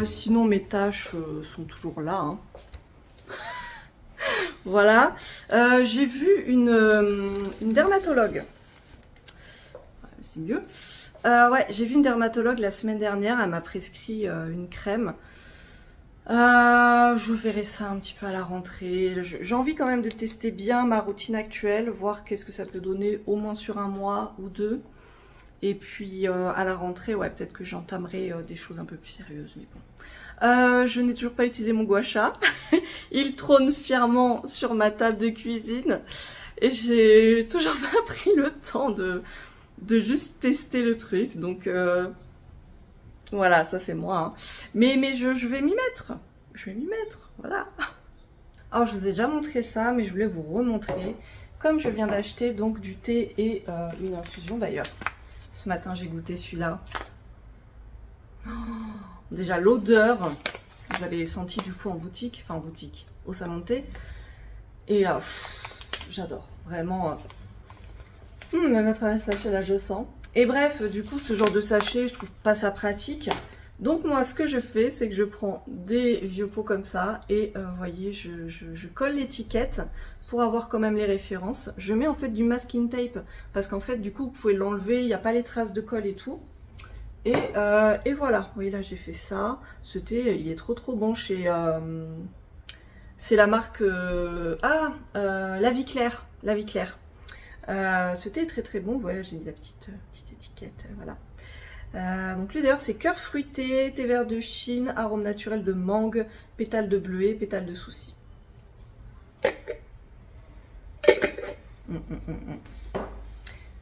sinon mes tâches sont toujours là. Hein. Voilà. J'ai vu une dermatologue. C'est mieux. Ouais, j'ai vu une dermatologue la semaine dernière. Elle m'a prescrit une crème. Je verrai ça un petit peu à la rentrée. J'ai envie quand même de tester bien ma routine actuelle, voir qu'est-ce que ça peut donner au moins sur un mois ou deux. Et puis à la rentrée, ouais, peut-être que j'entamerai des choses un peu plus sérieuses. Mais bon. Je n'ai toujours pas utilisé mon gua sha. Il trône fièrement sur ma table de cuisine. Et j'ai toujours pas pris le temps de juste tester le truc. Donc voilà, ça c'est moi. Hein. Mais je vais m'y mettre. Je vais m'y mettre, voilà. Alors je vous ai déjà montré ça, mais je voulais vous remontrer. Comme je viens d'acheter donc du thé et une infusion d'ailleurs. Ce matin, j'ai goûté celui-là. Oh, déjà, l'odeur, je l'avais senti du coup en boutique, enfin en boutique, au salon de thé. Et j'adore, vraiment. Même à travers le sachet, là, je sens. Et bref, du coup, ce genre de sachet, je trouve pas ça pratique. Donc moi, ce que je fais, c'est que je prends des vieux pots comme ça. Et vous voyez, je colle l'étiquette pour avoir quand même les références. Je mets en fait du masking tape parce qu'en fait du coup vous pouvez l'enlever, il n'y a pas les traces de colle et tout. Et voilà, vous voyez là j'ai fait ça. Ce thé il est trop bon chez... c'est la marque... La Vie Claire. La Vie Claire. Ce thé est très bon, vous voyez j'ai mis la petite étiquette, voilà. Donc lui d'ailleurs c'est cœur fruité, thé vert de Chine, arôme naturel de mangue, pétales de bleuet, pétales de souci.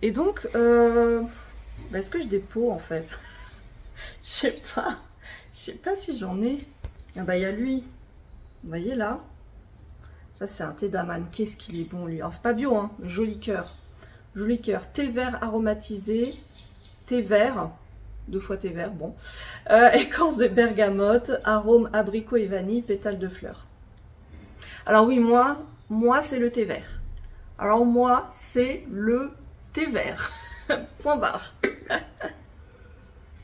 Et donc, est-ce que j'ai des pots en fait? Je sais pas si j'en ai. Ah bah il y a lui, vous voyez là, ça c'est un thé d'Aman, qu'est-ce qu'il est bon lui. Alors c'est pas bio hein, joli cœur, thé vert aromatisé, thé vert, 2 fois thé vert, bon, écorce de bergamote, arôme abricot et vanille, pétales de fleurs. Alors oui moi c'est le thé vert. Alors moi, c'est le thé vert. Point barre.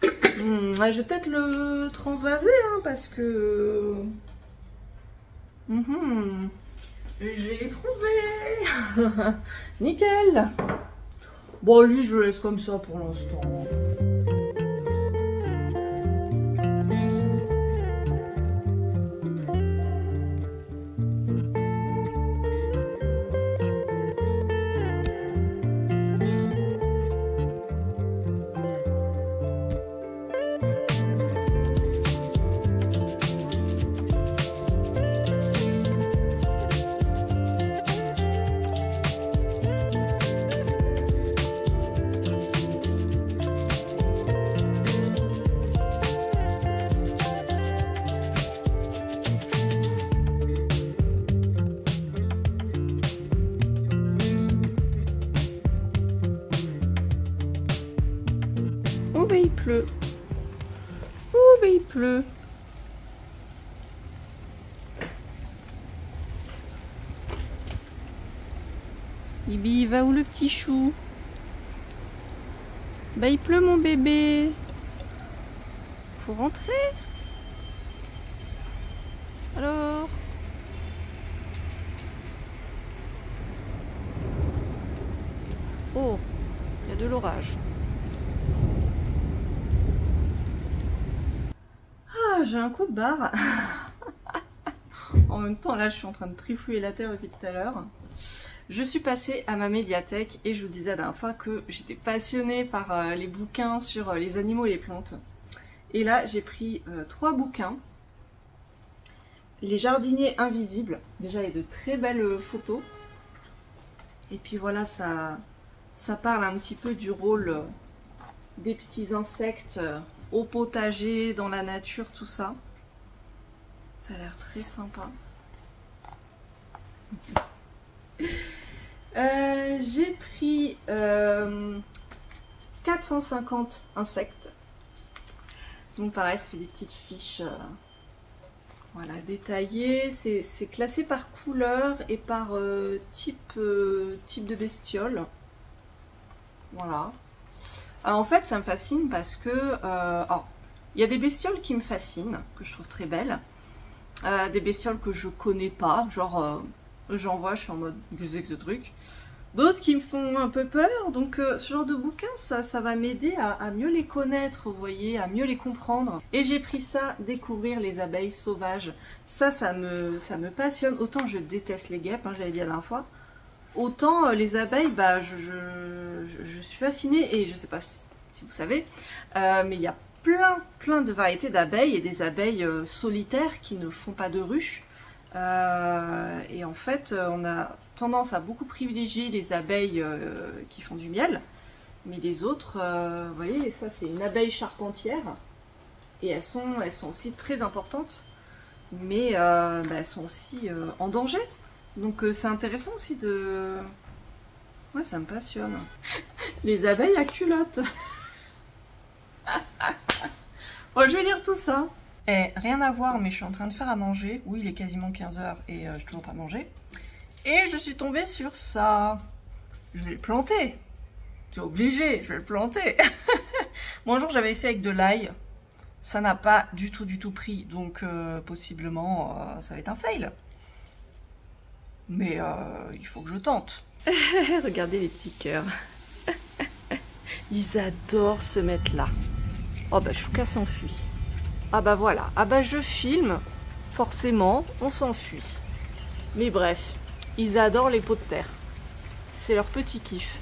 Je vais peut-être le transvaser, hein, parce que... J'ai trouvé. Nickel. Bon, lui, je le laisse comme ça pour l'instant. Oh bah il pleut. Oh bah il pleut. Ibi, va où le petit chou? Bah il pleut mon bébé. Faut rentrer. Alors? Oh, il y a de l'orage. Ah, j'ai un coup de barre. En même temps, là, je suis en train de trifouiller la terre depuis tout à l'heure. Je suis passée à ma médiathèque et je vous disais la dernière fois que j'étais passionnée par les bouquins sur les animaux et les plantes. Et là, j'ai pris 3 bouquins. Les jardiniers invisibles. Déjà, il y a de très belles photos. Et puis voilà, ça parle un petit peu du rôle des petits insectes au potager, dans la nature, tout ça. Ça a l'air très sympa. J'ai pris 450 insectes. Donc pareil, ça fait des petites fiches voilà, détaillées. C'est classé par couleur et par type de bestiole. Voilà. Alors, en fait, ça me fascine parce que Il y a des bestioles qui me fascinent, que je trouve très belles. Des bestioles que je connais pas, genre j'en vois, je suis en mode qu'est-ce que ce truc. D'autres qui me font un peu peur, donc ce genre de bouquin, ça va m'aider à mieux les connaître, vous voyez, à mieux les comprendre. Et j'ai pris ça, découvrir les abeilles sauvages. Ça me passionne. Autant je déteste les guêpes, hein, j'avais dit la dernière fois. Autant les abeilles, bah, je suis fascinée, et je sais pas si vous savez, mais il y a plein de variétés d'abeilles, et des abeilles solitaires qui ne font pas de ruches. Et en fait, on a tendance à beaucoup privilégier les abeilles qui font du miel, mais les autres, vous voyez, ça c'est une abeille charpentière, et elles sont aussi très importantes, mais bah, elles sont aussi en danger. Donc c'est intéressant aussi de... Ouais, ça me passionne. Les abeilles à culottes. Bon, je vais lire tout ça. Eh, rien à voir, mais je suis en train de faire à manger. Oui, il est quasiment 15 h et je n'ai toujours pas mangé. Et je suis tombée sur ça. Je vais le planter. C'est obligé, je vais le planter. Bon, un jour, j'avais essayé avec de l'ail. Ça n'a pas du tout pris. Donc, possiblement, ça va être un fail. Mais il faut que je tente. Regardez les petits cœurs. Ils adorent se mettre là. Oh bah Chouka s'enfuit. Ah bah voilà. Ah bah je filme. Forcément, on s'enfuit. Mais bref, ils adorent les pots de terre. C'est leur petit kiff.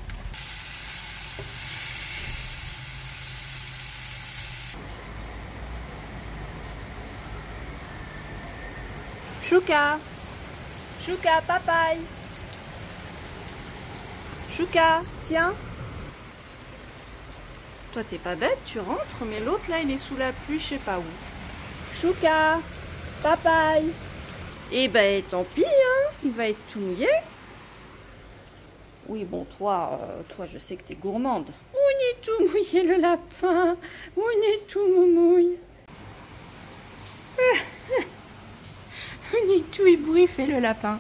Chouka! Chouka, papaye! Chouka, tiens! Toi t'es pas bête, tu rentres, mais l'autre là il est sous la pluie, je sais pas où. Chouka, papaye. Eh ben tant pis, hein, il va être tout mouillé. Oui bon, toi je sais que t'es gourmande. On est tout mouillé le lapin, on est tout mouille. On est tout ébouriffé le lapin.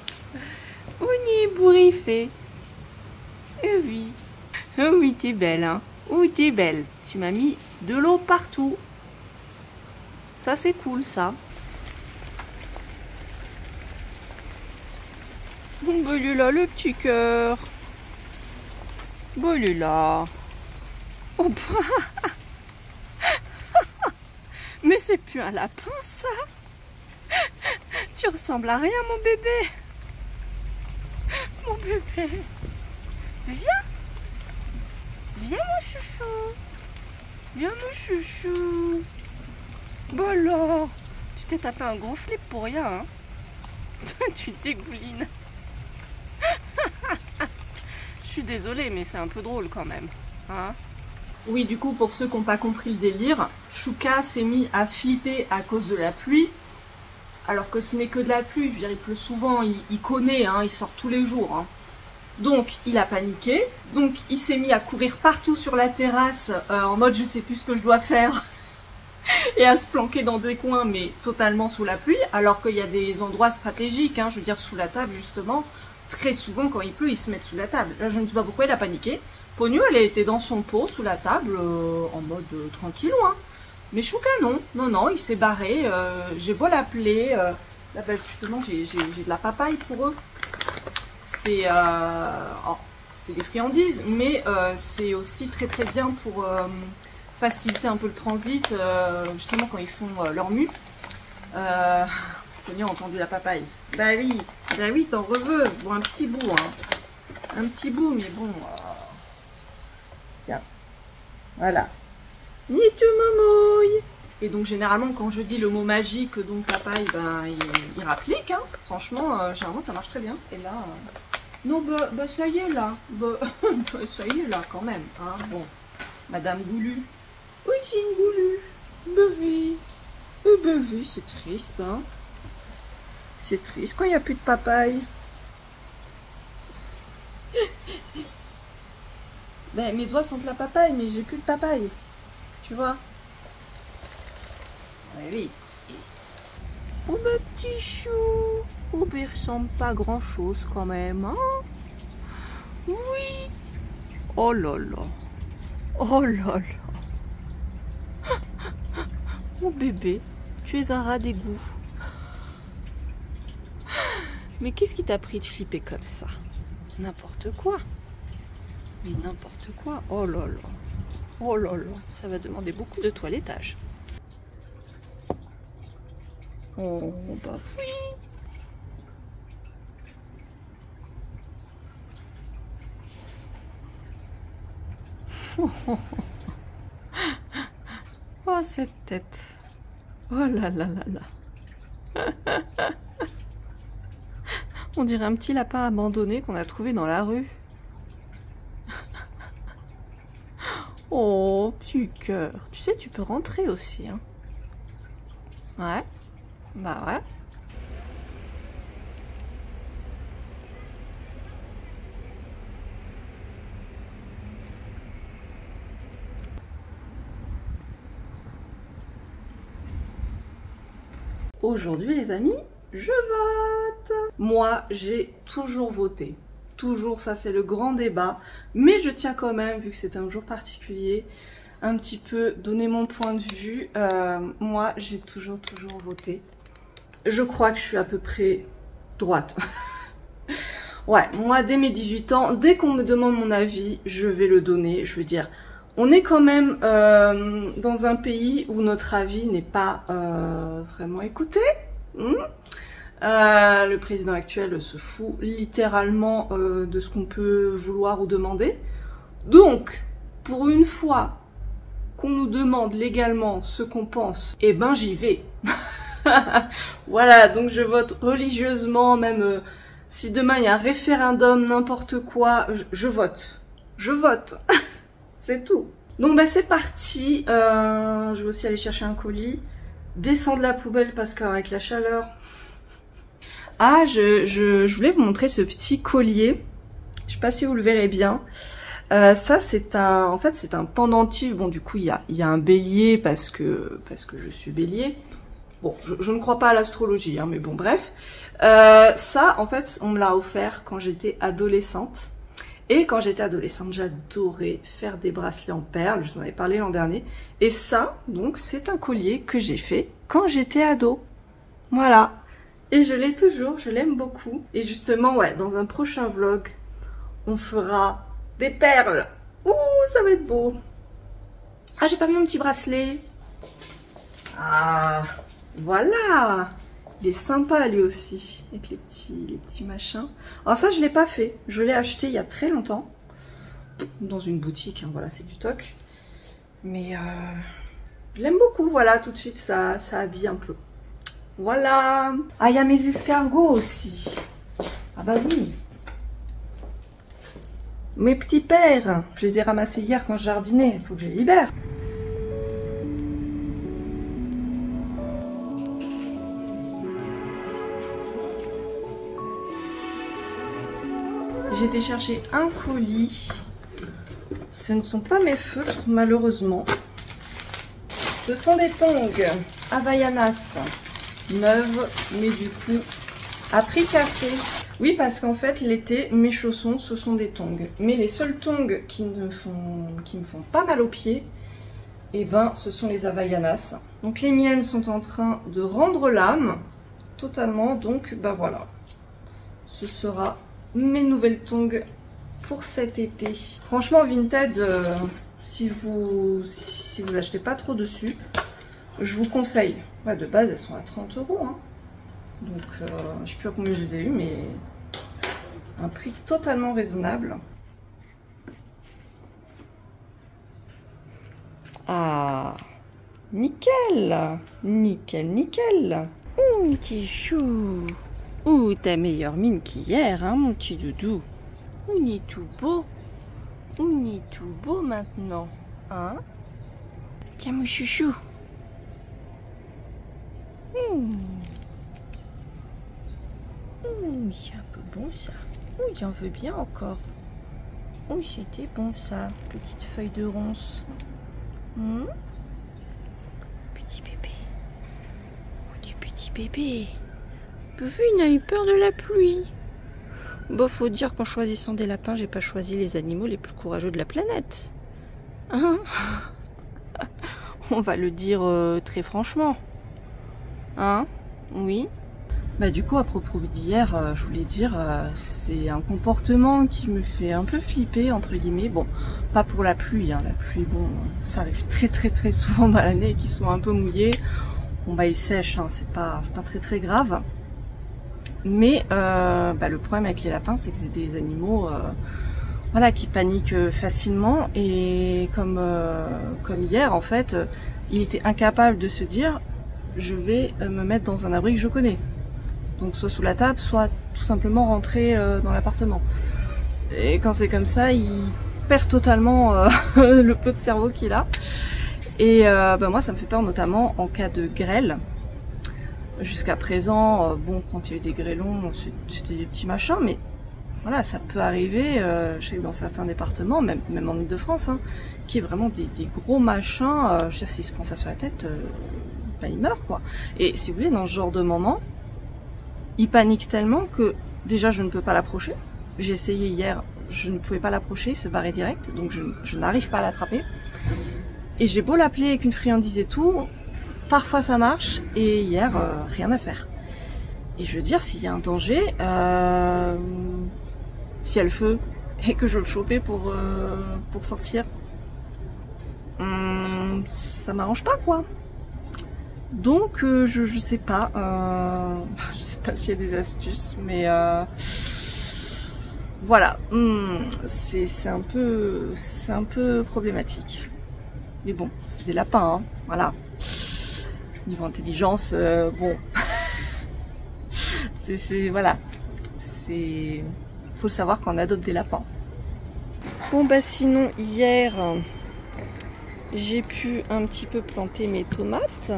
On est ébouriffé. Oui. Oh oui, t'es belle, hein. Oh, t'es belle. Tu m'as mis de l'eau partout. Ça, c'est cool, ça. Bon, bah, il est là, le petit cœur. Bon, il est là. Oh, bah. Mais c'est plus un lapin, ça. Tu ressembles à rien, mon bébé. Mon bébé. Viens. Viens mon chouchou. Viens mon chouchou. Bon alors, tu t'es tapé un gros flip pour rien, hein. Tu dégoulines. Je suis désolée, mais c'est un peu drôle quand même, hein. Oui, du coup, pour ceux qui n'ont pas compris le délire, Chouka s'est mis à flipper à cause de la pluie. Alors que ce n'est que de la pluie, je veux dire, il pleut souvent, il connaît, hein, il sort tous les jours, hein. Donc il a paniqué, donc il s'est mis à courir partout sur la terrasse en mode je sais plus ce que je dois faire et à se planquer dans des coins mais totalement sous la pluie, alors qu'il y a des endroits stratégiques, hein, je veux dire sous la table justement, très souvent quand il pleut ils se mettent sous la table. Là je ne sais pas pourquoi il a paniqué. Pognou elle était dans son pot sous la table en mode tranquille, hein. Mais Chouka non, il s'est barré, j'ai beau l'appeler, là bah, justement j'ai de la papaye pour eux. C'est des friandises, mais c'est aussi très bien pour faciliter un peu le transit, justement quand ils font leur mue. Tony a entendu la papaye. Bah oui, t'en reveux. Bon, un petit bout, hein. Un petit bout, mais bon. Tiens, voilà. Ni tu me mouilles. Et donc généralement quand je dis le mot magique, donc papaye, ben il rapplique, hein. Franchement, généralement ça marche très bien. Et là, non bah ça y est là, bah, ça y est là quand même, hein. Bon, Madame Goulu. Oui c'est une Goulu. Bah oui, c'est triste, hein. C'est triste quand il n'y a plus de papaye. Ben mes doigts sentent la papaye, mais j'ai plus de papaye. Tu vois. Oui. Oh ma petit chou. Oh ben il ressemble pas à grand chose quand même, hein. Oui. Oh là là. Oh là là. Mon bébé, tu es un rat d'égout. Mais qu'est-ce qui t'a pris de flipper comme ça? N'importe quoi. Mais n'importe quoi. Oh là là. Oh là là. Ça va demander beaucoup de toilettage. Oh bah oui. Oh cette tête. Oh là là là là. On dirait un petit lapin abandonné qu'on a trouvé dans la rue. Oh, petit cœur. Tu sais, tu peux rentrer aussi, hein. Ouais. Bah ouais. Aujourd'hui, les amis, je vote. Moi, j'ai toujours voté. Toujours, ça c'est le grand débat. Mais je tiens quand même, vu que c'est un jour particulier, un petit peu donner mon point de vue. Moi, j'ai toujours voté. Je crois que je suis à peu près droite. Ouais, moi, dès mes 18 ans, dès qu'on me demande mon avis, je vais le donner. Je veux dire, on est quand même dans un pays où notre avis n'est pas vraiment écouté. Le président actuel se fout littéralement de ce qu'on peut vouloir ou demander. Donc, pour une fois qu'on nous demande légalement ce qu'on pense, eh ben j'y vais. Voilà, donc je vote religieusement, même si demain il y a un référendum, n'importe quoi, je vote. Je vote. C'est tout. Donc bah c'est parti. Je vais aussi aller chercher un colis. Descendre la poubelle parce qu'avec la chaleur... Ah, je voulais vous montrer ce petit collier. Je sais pas si vous le verrez bien. Ça, c'est un... En fait, c'est un pendentif. Bon, du coup, il y a un bélier parce que je suis bélier. Bon, je ne crois pas à l'astrologie, hein, mais bon, bref. Ça, en fait, on me l'a offert quand j'étais adolescente. Et quand j'étais adolescente, j'adorais faire des bracelets en perles. Je vous en avais parlé l'an dernier. Et ça, donc, c'est un collier que j'ai fait quand j'étais ado. Voilà. Et je l'ai toujours, je l'aime beaucoup. Et justement, ouais, dans un prochain vlog, on fera des perles. Ouh, ça va être beau. Ah, j'ai pas mis mon petit bracelet. Ah, voilà. Il est sympa lui aussi, avec les petits machins. Alors ça, je l'ai pas fait. Je l'ai acheté il y a très longtemps. Dans une boutique, hein, voilà, c'est du toc. Mais je l'aime beaucoup, voilà, tout de suite, ça habille un peu. Voilà. Ah, il y a mes escargots aussi. Ah bah oui. Mes petits pères. Je les ai ramassés hier quand je jardinais. Il faut que je les libère. J'ai été chercher un colis. Ce ne sont pas mes feutres, malheureusement. Ce sont des tongs Havaianas. Neuve, mais du coup à prix cassé. Oui, parce qu'en fait l'été mes chaussons ce sont des tongs, mais les seuls tongs qui me font pas mal aux pieds, et ben ce sont les Havaianas. Donc les miennes sont en train de rendre l'âme totalement, donc bah voilà, ce sera mes nouvelles tongs pour cet été. Franchement Vinted, si vous achetez pas trop dessus, je vous conseille. Ouais, de base, elles sont à 30 €. Hein. Donc, je sais plus à combien je les ai eu, mais un prix totalement raisonnable. Ah, nickel, nickel, nickel. Ouh, petit chou. Ouh, ta meilleure mine qu'hier, hein, mon petit doudou. On est tout beau. On est tout beau maintenant, hein. Tiens, mon chouchou. C'est un peu bon ça. J'en veux bien encore. C'était bon ça. Petite feuille de ronce. Petit bébé. Du petit bébé. Il a eu peur de la pluie. Bon, faut dire qu'en choisissant des lapins, j'ai pas choisi les animaux les plus courageux de la planète. Hein? On va le dire très franchement. Hein? Oui. Bah du coup, à propos d'hier, je voulais dire, c'est un comportement qui me fait un peu flipper, entre guillemets. Bon, pas pour la pluie, hein. La pluie, bon, ça arrive très souvent dans l'année, qu'ils sont un peu mouillés. Bon bah ils sèchent, hein, c'est pas très grave. Mais le problème avec les lapins, c'est que c'est des animaux voilà, qui paniquent facilement. Et comme hier, en fait, il était incapable de se dire « je vais me mettre dans un abri que je connais ». Donc soit sous la table, soit tout simplement rentrer dans l'appartement. Et quand c'est comme ça, il perd totalement le peu de cerveau qu'il a. Et moi, ça me fait peur notamment en cas de grêle. Jusqu'à présent, bon, quand il y a eu des grêlons, c'était des petits machins, mais voilà, ça peut arriver, je sais que dans certains départements, même en Ile-de-France, hein, qu'il y ait vraiment des gros machins, je veux dire, s'il se prend ça sur la tête, il meurt, quoi. Et si vous voulez, dans ce genre de moment, il panique tellement que déjà je ne peux pas l'approcher. J'ai essayé hier, je ne pouvais pas l'approcher, il se barrait direct, donc je n'arrive pas à l'attraper. Et j'ai beau l'appeler avec une friandise et tout, parfois ça marche, et hier, rien à faire. Et je veux dire, s'il y a un danger, s'il y a le feu, et que je veux le choper pour sortir, ça m'arrange pas, quoi. Donc je sais pas, je sais pas s'il y a des astuces, mais voilà, c'est un peu problématique. Mais bon, c'est des lapins, hein, voilà. Niveau intelligence, bon, voilà, faut le savoir quand on adopte des lapins. Bon bah sinon hier, j'ai pu un petit peu planter mes tomates.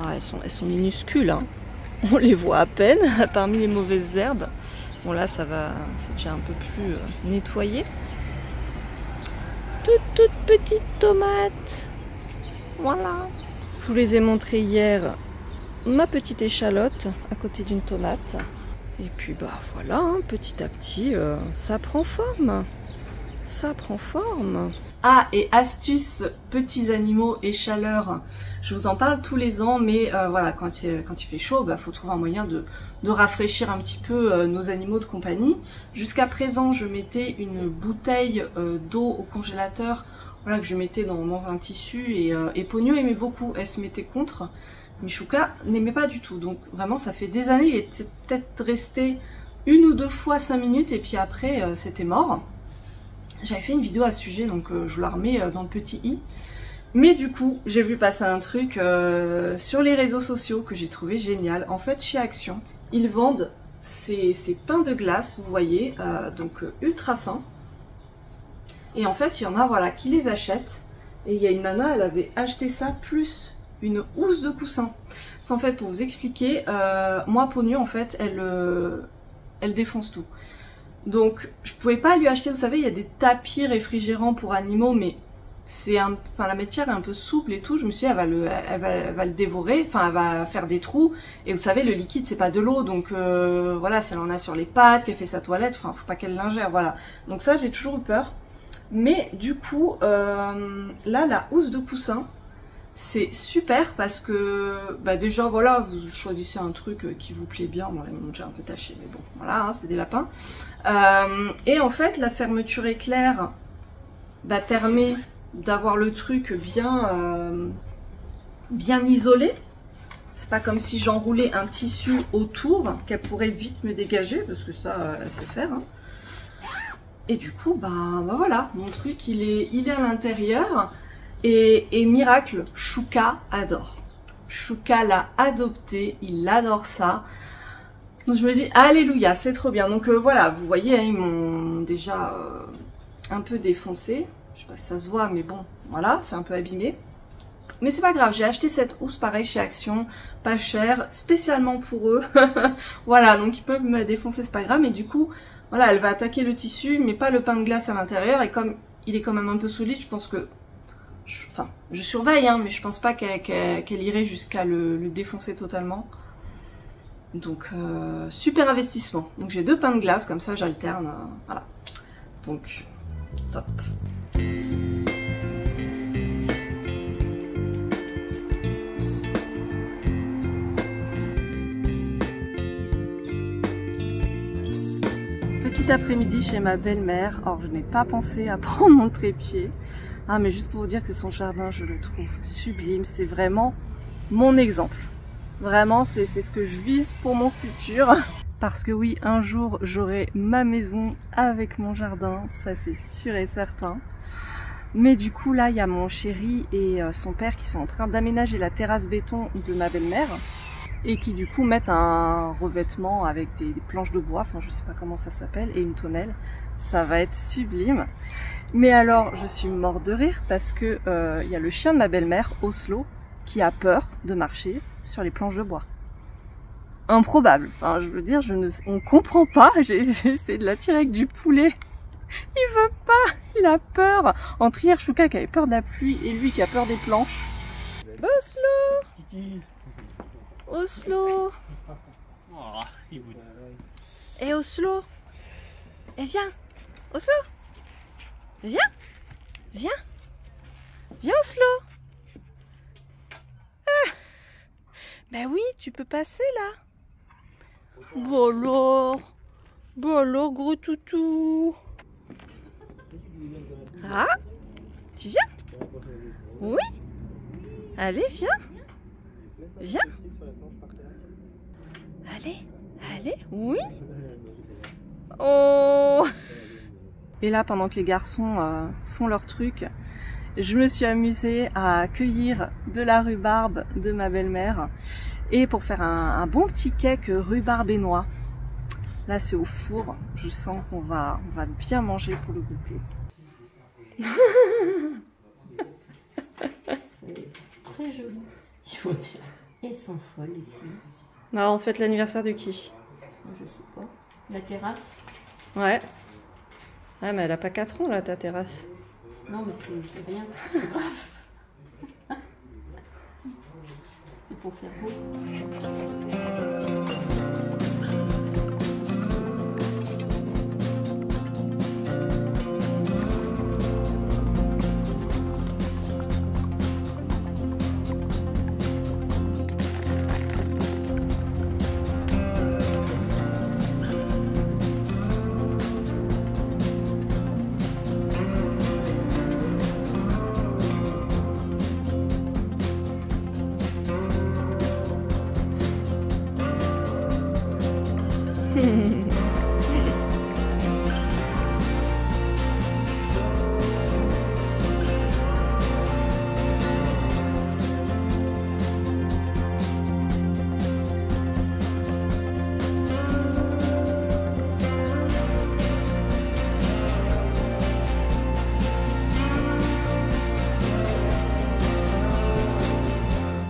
Ah, elles sont minuscules, hein. On les voit à peine parmi les mauvaises herbes. Bon là ça va, c'est déjà un peu plus nettoyé. Toutes petites tomates. Voilà. Je vous les ai montrées hier, ma petite échalote à côté d'une tomate. Et puis bah voilà, hein, petit à petit, ça prend forme. Ça prend forme. Ah, et astuce, petits animaux et chaleur, je vous en parle tous les ans, mais voilà, quand il fait chaud, faut trouver un moyen de rafraîchir un petit peu nos animaux de compagnie. Jusqu'à présent, je mettais une bouteille d'eau au congélateur, voilà, que je mettais dans un tissu, et Pogno aimait beaucoup, elle se mettait contre. Michouka n'aimait pas du tout, donc vraiment ça fait des années, il était peut-être resté une ou deux fois 5 minutes, et puis après c'était mort. J'avais fait une vidéo à ce sujet, donc je la remets dans le petit i. Mais du coup, j'ai vu passer un truc sur les réseaux sociaux que j'ai trouvé génial. En fait, chez Action, ils vendent ces pains de glace, vous voyez, donc ultra fins. Et en fait, il y en a, voilà, qui les achètent. Et il y a une nana, elle avait acheté ça plus une housse de coussin. C'est en fait, pour vous expliquer, moi, Pogno, en fait, elle défonce tout. Donc, je pouvais pas lui acheter, vous savez, il y a des tapis réfrigérants pour animaux, mais la matière est un peu souple et tout. Je me suis dit, elle va le dévorer, enfin, elle va faire des trous. Et vous savez, le liquide, c'est pas de l'eau, donc voilà, si elle en a sur les pattes, qu'elle fait sa toilette, enfin, faut pas qu'elle l'ingère, voilà. Donc ça, j'ai toujours eu peur. Mais du coup, là, la housse de coussin, c'est super parce que déjà voilà, vous choisissez un truc qui vous plaît bien. Bon, ils m'ont déjà un peu taché, mais bon, voilà, hein, c'est des lapins. Et en fait, la fermeture éclair permet d'avoir le truc bien isolé. C'est pas comme si j'enroulais un tissu autour qu'elle pourrait vite me dégager, parce que ça, elle sait faire. Hein. Et du coup, voilà, mon truc, il est à l'intérieur. Et miracle, Chouka adore. Chouka l'a adopté, il adore ça. Donc je me dis, alléluia, c'est trop bien. Donc voilà, vous voyez, hein, ils m'ont déjà un peu défoncé. Je sais pas si ça se voit, mais bon, voilà, c'est un peu abîmé. Mais c'est pas grave, j'ai acheté cette housse pareil chez Action, pas cher, spécialement pour eux. Voilà, donc ils peuvent me défoncer, c'est pas grave. Mais du coup, voilà, elle va attaquer le tissu, mais pas le pain de glace à l'intérieur. Et comme il est quand même un peu solide, je pense que... Enfin, je surveille, hein, mais je pense pas qu'elle irait jusqu'à le défoncer totalement. Donc, super investissement. Donc j'ai 2 pains de glace, comme ça j'alterne. Voilà. Donc, top. tout l'après-midi chez ma belle-mère. Alors je n'ai pas pensé à prendre mon trépied. Ah, mais juste pour vous dire que son jardin, je le trouve sublime. C'est vraiment mon exemple. Vraiment, c'est ce que je vise pour mon futur. Parce que oui, un jour, j'aurai ma maison avec mon jardin. Ça, c'est sûr et certain. Mais du coup, là, il y a mon chéri et son père qui sont en train d'aménager la terrasse béton de ma belle-mère. Et qui du coup mettent un revêtement avec des planches de bois, enfin je sais pas comment ça s'appelle, et une tonnelle. Ça va être sublime. Mais alors je suis morte de rire parce que il y a le chien de ma belle-mère, Oslo, qui a peur de marcher sur les planches de bois. Improbable, enfin je veux dire, on comprend pas, j'ai essayé de l'attirer avec du poulet. Il veut pas, il a peur. Entre hier, Chouka qui avait peur de la pluie et lui qui a peur des planches. Oslo! Oslo! Eh Oslo! Eh viens! Oslo! Viens! Viens! Viens Oslo! Ah! Ben oui, tu peux passer là! Bon alors gros toutou! Ah! Tu viens? Oui? Allez, viens! Viens! Allez, oui. Oh. Et là, pendant que les garçons font leur truc, je me suis amusée à cueillir de la rhubarbe de ma belle-mère et pour faire un bon petit cake rhubarbe et noix. Là, c'est au four. Je sens qu'on va bien manger pour le goûter. Très joli. Il faut dire. Elles sont folles, les filles. Non, on fête l'anniversaire de qui? Je sais pas. La terrasse? Ouais. Ouais, mais elle a pas 4 ans, là, ta terrasse. Non, mais c'est rien. C'est grave. C'est pour faire beau.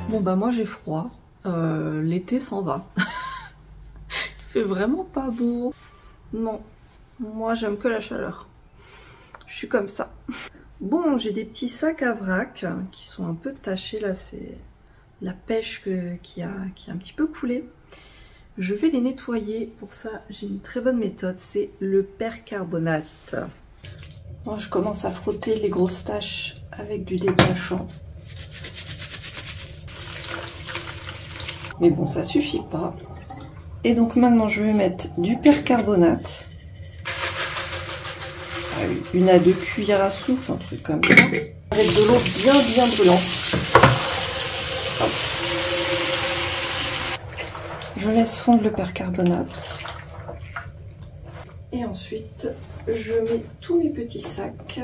Bon bah moi j'ai froid, l'été s'en va. Il fait vraiment pas beau. Non, moi j'aime que la chaleur. Je suis comme ça. Bon, j'ai des petits sacs à vrac qui sont un peu tachés là, c'est la pêche qui a un petit peu coulé. Je vais les nettoyer, pour ça j'ai une très bonne méthode, c'est le percarbonate. Moi je commence à frotter les grosses taches avec du détachant. Mais bon, ça suffit pas. Et donc maintenant, je vais mettre du percarbonate. Une à 2 cuillères à soupe, un truc comme ça. Avec de l'eau bien brûlante. Hop. Je laisse fondre le percarbonate. Et ensuite, je mets tous mes petits sacs.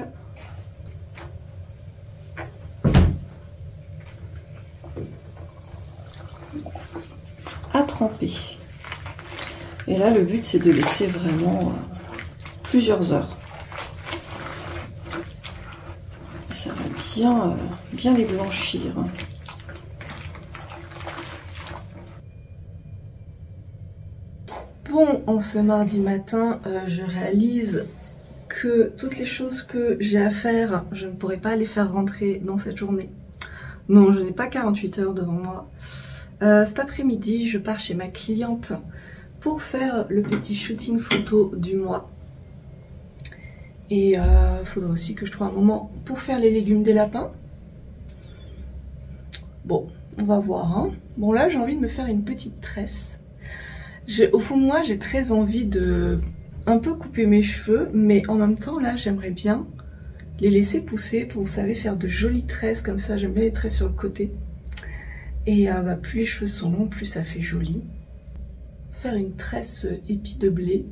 À tremper. Et là le but c'est de laisser vraiment plusieurs heures. Ça va bien les blanchir. Bon, en ce mardi matin, je réalise que toutes les choses que j'ai à faire, je ne pourrai pas les faire rentrer dans cette journée. Non, je n'ai pas 48 heures devant moi. Cet après-midi, je pars chez ma cliente pour faire le petit shooting photo du mois. Et il faudra aussi que je trouve un moment pour faire les légumes des lapins. Bon, on va voir. Hein. Bon là, j'ai envie de me faire une petite tresse. Au fond de moi, j'ai très envie de un peu couper mes cheveux, mais en même temps là j'aimerais bien les laisser pousser pour, vous savez, faire de jolies tresses comme ça. J'aime bien les tresses sur le côté. Et bah, plus les cheveux sont longs, plus ça fait joli. Faire une tresse épi de blé.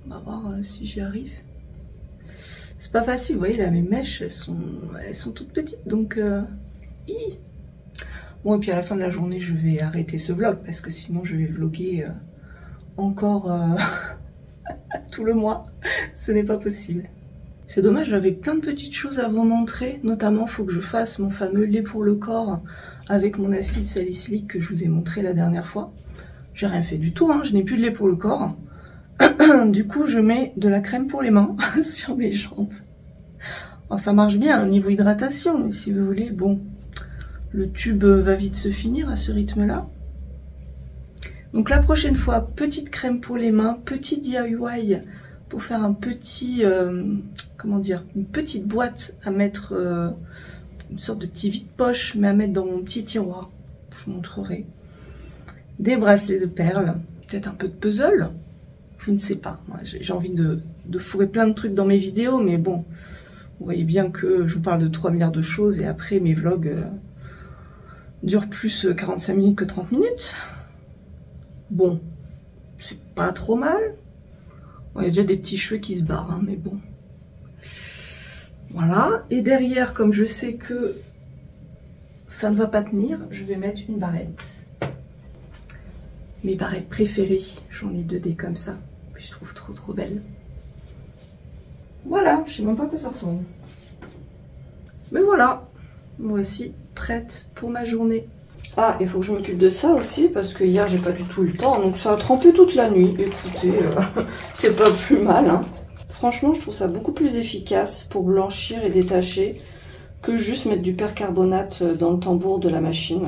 On va voir si j'y arrive. C'est pas facile, vous voyez là, mes mèches elles sont toutes petites, donc bon, et puis à la fin de la journée je vais arrêter ce vlog parce que sinon je vais vlogger encore tout le mois. Ce n'est pas possible. C'est dommage, j'avais plein de petites choses à vous montrer. Notamment, il faut que je fasse mon fameux lait pour le corps avec mon acide salicylique que je vous ai montré la dernière fois. J'ai rien fait du tout, hein. Je n'ai plus de lait pour le corps. Du coup, je mets de la crème pour les mains sur mes jambes. Alors ça marche bien hein, niveau hydratation, mais si vous voulez, bon, le tube va vite se finir à ce rythme-là. Donc la prochaine fois, petite crème pour les mains, petit DIY pour faire un petit, comment dire, une petite boîte à mettre, une sorte de petit vide-poche, mais à mettre dans mon petit tiroir. Je vous montrerai. Des bracelets de perles, peut-être un peu de puzzle, je ne sais pas. J'ai envie de fourrer plein de trucs dans mes vidéos, mais bon, vous voyez bien que je vous parle de 3 milliards de choses et après mes vlogs durent plus 45 minutes que 30 minutes. Bon, c'est pas trop mal. Bon, il y a déjà des petits cheveux qui se barrent, hein, mais bon. Voilà, et derrière, comme je sais que ça ne va pas tenir, je vais mettre une barrette. Mes barrettes préférées, j'en ai 2D comme ça, puis je trouve trop belles. Voilà, je sais même pas à quoi ça ressemble. Mais voilà, voici prête pour ma journée. Ah, il faut que je m'occupe de ça aussi, parce que hier j'ai pas du tout eu le temps, donc ça a trempé toute la nuit. Écoutez, c'est pas plus mal, hein. Franchement, je trouve ça beaucoup plus efficace pour blanchir et détacher que juste mettre du percarbonate dans le tambour de la machine.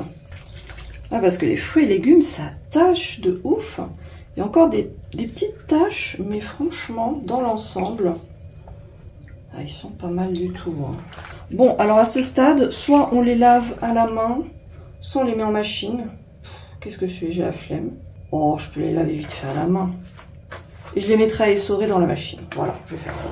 Ah, parce que les fruits et légumes, ça tâche de ouf. Il y a encore des petites taches, mais franchement, dans l'ensemble, ah, ils sont pas mal du tout, hein. Bon, alors à ce stade, soit on les lave à la main, soit on les met en machine. Qu'est-ce que je fais? J'ai la flemme. Oh, je peux les laver vite fait à la main. Et je les mettrai à essorer dans la machine. Voilà, je vais faire ça.